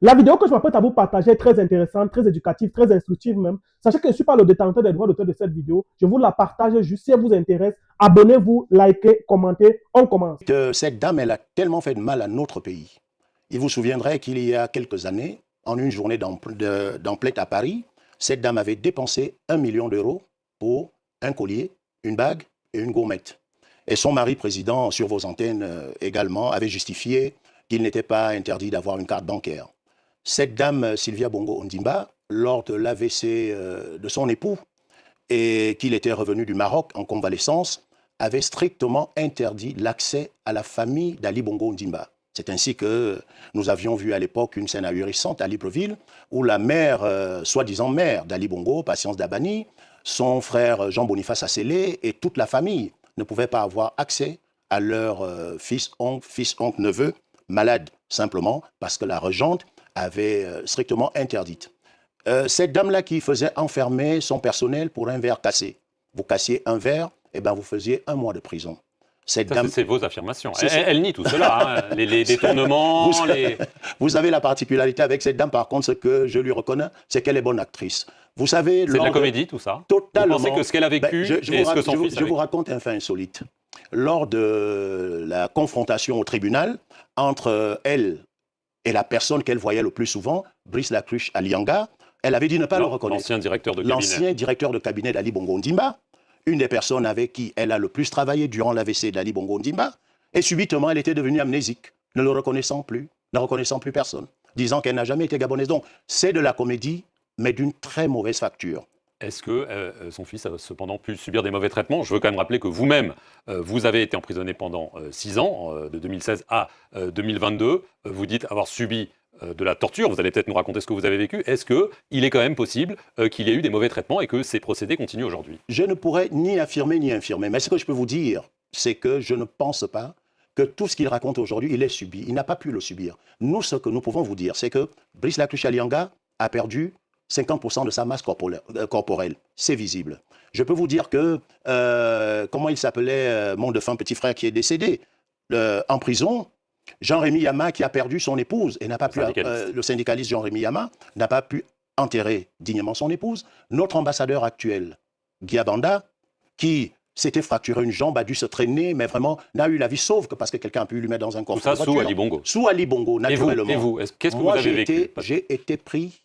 La vidéo que je m'apprête à vous partager est très intéressante, très éducative, très instructive même. Sachez que je ne suis pas le détenteur des droits d'auteur de cette vidéo. Je vous la partage juste si elle vous intéresse. Abonnez-vous, likez, commentez. On commence. Cette dame, elle a tellement fait de mal à notre pays. Il vous souviendrait qu'il y a quelques années, en une journée d'emplette à Paris, cette dame avait dépensé 1 million d'euros pour un collier, une bague et une gourmette. Et son mari président, sur vos antennes également, avait justifié qu'il n'était pas interdit d'avoir une carte bancaire. Cette dame, Sylvia Bongo Ondimba, lors de l'AVC de son époux, et qu'il était revenu du Maroc en convalescence, avait strictement interdit l'accès à la famille d'Ali Bongo Ondimba. C'est ainsi que nous avions vu à l'époque une scène ahurissante à Libreville, où la mère, soi-disant mère d'Ali Bongo, Patience Dabani, son frère Jean-Boniface Assélé et toute la famille ne pouvaient pas avoir accès à leur fils, oncle, neveu, malade, simplement parce que la régente avait strictement interdite. Cette dame-là qui faisait enfermer son personnel pour un verre cassé. Vous cassiez un verre, et ben vous faisiez 1 mois de prison. Cette dame... C'est vos affirmations. Elle nie tout cela, hein. les détournements. Vous avez la particularité avec cette dame, par contre, ce que je lui reconnais, c'est qu'elle est bonne actrice. Vous savez, c'est de la comédie, tout ça. Totalement. Vous pensez que ce qu'elle a vécu et ce que son fils a vécu. Je vous raconte un fait insolite. Lors de la confrontation au tribunal entre elle et la personne qu'elle voyait le plus souvent, Brice Lacruche Alianga, elle avait dit ne pas le reconnaître. L'ancien directeur de cabinet. L'ancien directeur de cabinet d'Ali Bongo Ondimba, une des personnes avec qui elle a le plus travaillé durant l'AVC d'Ali Bongo Ondimba, et subitement elle était devenue amnésique, ne le reconnaissant plus, ne reconnaissant plus personne, disant qu'elle n'a jamais été gabonaise. Donc c'est de la comédie, mais d'une très mauvaise facture. Est-ce que son fils a cependant pu subir des mauvais traitements? Je veux quand même rappeler que vous-même, vous avez été emprisonné pendant 6 ans, de 2016 à 2022. Vous dites avoir subi de la torture. Vous allez peut-être nous raconter ce que vous avez vécu. Est-ce qu'il est quand même possible qu'il y ait eu des mauvais traitements et que ces procédés continuent aujourd'hui? Je ne pourrais ni affirmer ni infirmer. Mais ce que je peux vous dire, c'est que je ne pense pas que tout ce qu'il raconte aujourd'hui, il l'ait subi. Il n'a pas pu le subir. Nous, ce que nous pouvons vous dire, c'est que Brice Lacruche Alianga a perdu 50% de sa masse corporelle. C'est visible. Je peux vous dire que, comment il s'appelait, mon défunt petit frère qui est décédé, en prison, Jean-Rémy Yama qui a perdu son épouse et n'a pas pu, le syndicaliste Jean-Rémy Yama n'a pas pu enterrer dignement son épouse. Notre ambassadeur actuel, Guy Abanda, qui s'était fracturé une jambe, a dû se traîner, mais vraiment n'a eu la vie sauve que parce que quelqu'un a pu lui mettre dans un coffre. Tout ça sous Ali Bongo. Sous Ali Bongo, naturellement. Et vous, qu'est-ce que vous avez vécu? J'ai été pris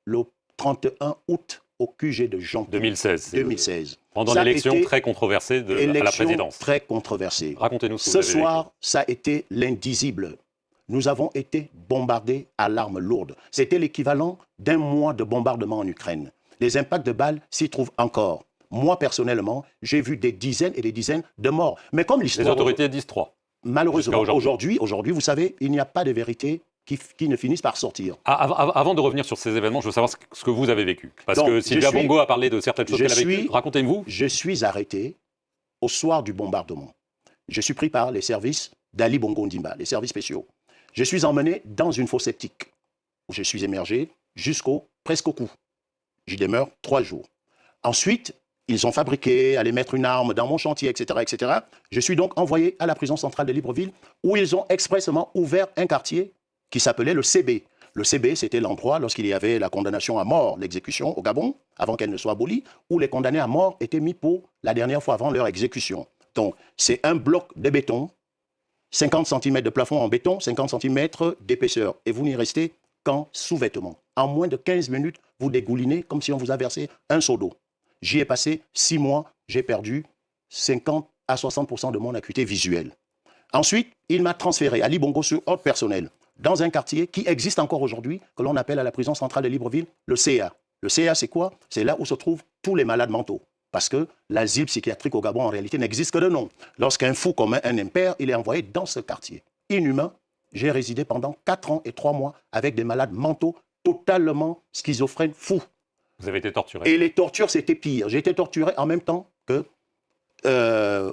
le 31 août au QG de Jean. 2016. Pendant l'élection très controversée à la présidence. Très controversée. Racontez-nous ce que vous avez vécu. Ce soir, ça a été l'indisible. Nous avons été bombardés à l'arme lourde. C'était l'équivalent d'1 mois de bombardement en Ukraine. Les impacts de balles s'y trouvent encore. Moi, personnellement, j'ai vu des dizaines et des dizaines de morts. Mais comme l'histoire... Les autorités disent 3. Malheureusement, aujourd'hui, vous savez, il n'y a pas de vérité qui ne finissent par sortir. Avant de revenir sur ces événements, je veux savoir ce que vous avez vécu. Parce que Sylvia Bongo a parlé de certaines choses qu'elle a vécues. Racontez-nous. Je suis arrêté au soir du bombardement. Je suis pris par les services d'Ali Bongo Ondimba, les services spéciaux. Je suis emmené dans une fosse septique où je suis émergé presque au cou. J'y demeure 3 jours. Ensuite, ils ont fabriqué, allaient mettre une arme dans mon chantier, etc., etc. Je suis donc envoyé à la prison centrale de Libreville où ils ont expressément ouvert un quartier qui s'appelait le CB. Le CB, c'était l'endroit, lorsqu'il y avait la condamnation à mort, l'exécution au Gabon, avant qu'elle ne soit abolie, où les condamnés à mort étaient mis pour la dernière fois avant leur exécution. Donc, c'est un bloc de béton, 50 cm de plafond en béton, 50 cm d'épaisseur. Et vous n'y restez qu'en sous-vêtements. En moins de 15 minutes, vous dégoulinez comme si on vous a versé un seau d'eau. J'y ai passé 6 mois, j'ai perdu 50 à 60% de mon acuité visuelle. Ensuite, il m'a transféré à Ali Bongo sur ordre personnel, dans un quartier qui existe encore aujourd'hui, que l'on appelle à la prison centrale de Libreville, le CA. Le CA, c'est quoi? C'est là où se trouvent tous les malades mentaux. Parce que l'asile psychiatrique au Gabon, en réalité, n'existe que de nom. Lorsqu'un fou commet un impair, il est envoyé dans ce quartier. Inhumain, j'ai résidé pendant 4 ans et 3 mois avec des malades mentaux totalement schizophrènes, fous. Vous avez été torturé. Et les tortures, c'était pire. J'ai été torturé en même temps que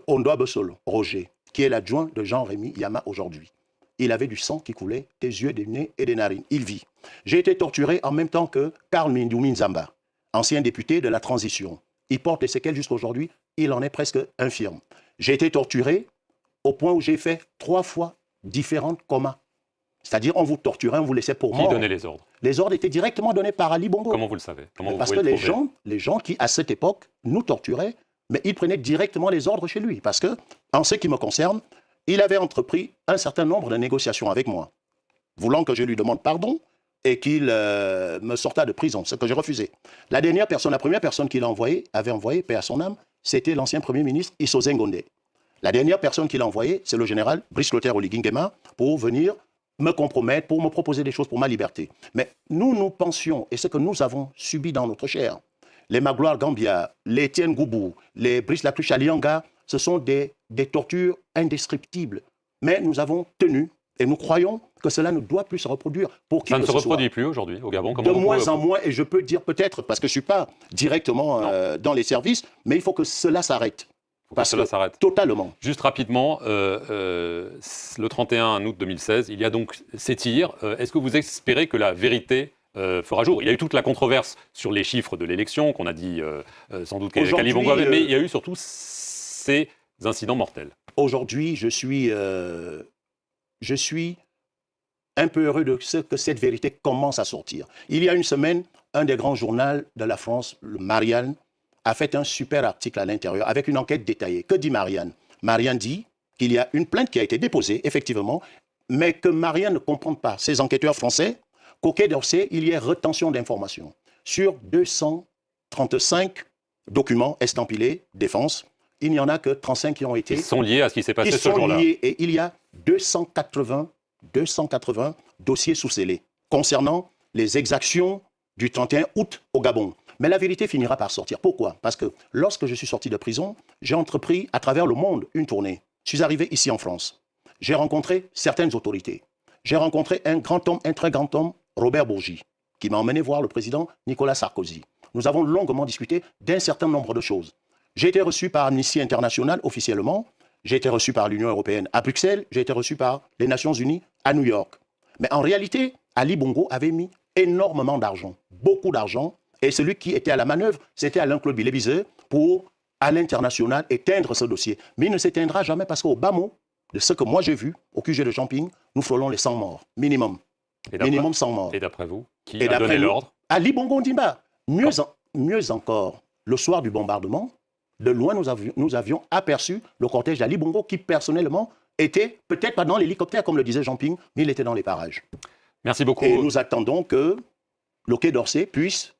Ondoa Bessol, Roger, qui est l'adjoint de Jean-Rémy Yama aujourd'hui. Il avait du sang qui coulait des yeux, des nez et des narines. Il vit. J'ai été torturé en même temps que Karl Mindou Nzamba, ancien député de la transition. Il porte des séquelles jusqu'à aujourd'hui. Il en est presque infirme. J'ai été torturé au point où j'ai fait 3 fois différentes comas. C'est-à-dire, on vous torturait, on vous laissait pour Qui mort. donnait les ordres? Les ordres étaient directement donnés par Ali Bongo. Comment vous le savez? Comment vous Parce pouvez que le prouver? les gens qui, à cette époque, nous torturaient, mais ils prenaient directement les ordres chez lui. Parce que, en ce qui me concerne, il avait entrepris un certain nombre de négociations avec moi, voulant que je lui demande pardon et qu'il me sortât de prison, ce que j'ai refusé. La première personne qu'il avait envoyé, paix à son âme, c'était l'ancien Premier ministre Issozé Ngondé. La dernière personne qu'il a envoyée, c'est le général Brice Clotaire Oligui Nguema pour venir me compromettre, pour me proposer des choses pour ma liberté. Mais nous pensions, et ce que nous avons subi dans notre chair, les Magloire Gambia, les Étienne Goubou, les Brice Lacruche Alianga, ce sont des tortures indescriptibles. Mais nous avons tenu et nous croyons que cela ne doit plus se reproduire pour qui Ça ne que se ce soit. reproduit plus aujourd'hui au Gabon? De moins en moins, et je peux dire peut-être, parce que je ne suis pas directement dans les services, mais il faut que cela s'arrête. Parce que cela s'arrête. Totalement. Juste rapidement, le 31 août 2016, il y a donc ces tirs. Est-ce que vous espérez que la vérité fera jour? Il y a eu toute la controverse sur les chiffres de l'élection, qu'on a dit sans doute qu'Ali Bongo avait, mais il y a eu surtout ces incidents mortels. Aujourd'hui, je suis un peu heureux de ce que cette vérité commence à sortir. Il y a une semaine, un des grands journaux de la France, le Marianne, a fait un super article à l'intérieur avec une enquête détaillée. Que dit Marianne? Marianne dit qu'il y a une plainte qui a été déposée, effectivement, mais que Marianne ne comprend pas, ces enquêteurs français, qu'au Quai d'Orsay, il y ait retention d'informations sur 235 documents estampillés défense. Il n'y en a que 35 qui ont été... Ils sont liés à ce qui s'est passé ce jour-là. Et il y a 280 dossiers sous-scellés concernant les exactions du 31 août au Gabon. Mais la vérité finira par sortir. Pourquoi? Parce que lorsque je suis sorti de prison, j'ai entrepris à travers le monde une tournée. Je suis arrivé ici en France. J'ai rencontré certaines autorités. J'ai rencontré un très grand homme, Robert Bourgi, qui m'a emmené voir le président Nicolas Sarkozy. Nous avons longuement discuté d'un certain nombre de choses. J'ai été reçu par Amnesty International officiellement. J'ai été reçu par l'Union européenne à Bruxelles. J'ai été reçu par les Nations unies à New York. Mais en réalité, Ali Bongo avait mis énormément d'argent, beaucoup d'argent. Et celui qui était à la manœuvre, c'était Alain Claude Bilébizeux pour, à l'international, éteindre ce dossier. Mais il ne s'éteindra jamais parce qu'au bas mot, de ce que moi j'ai vu, au QG de Champing, nous frôlons les 100 morts, minimum. Minimum 100 morts. Et d'après vous, qui a donné l'ordre? Ali Bongo Ndimba. Mieux encore, le soir du bombardement, de loin nous avions aperçu le cortège d'Ali Bongo qui personnellement était peut-être pas dans l'hélicoptère comme le disait Jean-Ping, mais il était dans les parages. Merci beaucoup. Et nous attendons que le Quai d'Orsay puisse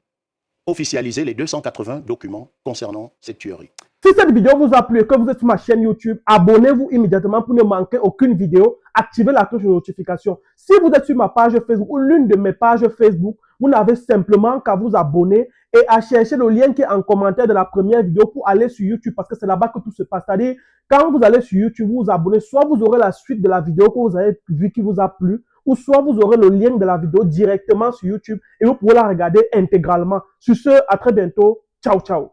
officialiser les 280 documents concernant cette tuerie. Si cette vidéo vous a plu et que vous êtes sur ma chaîne YouTube, abonnez-vous immédiatement pour ne manquer aucune vidéo. Activez la cloche de notification. Si vous êtes sur ma page Facebook ou l'une de mes pages Facebook, vous n'avez simplement qu'à vous abonner et à chercher le lien qui est en commentaire de la première vidéo pour aller sur YouTube parce que c'est là-bas que tout se passe. C'est-à-dire, quand vous allez sur YouTube, vous vous abonnez, soit vous aurez la suite de la vidéo que vous avez vue qui vous a plu, ou soit vous aurez le lien de la vidéo directement sur YouTube et vous pourrez la regarder intégralement. Sur ce, à très bientôt. Ciao, ciao.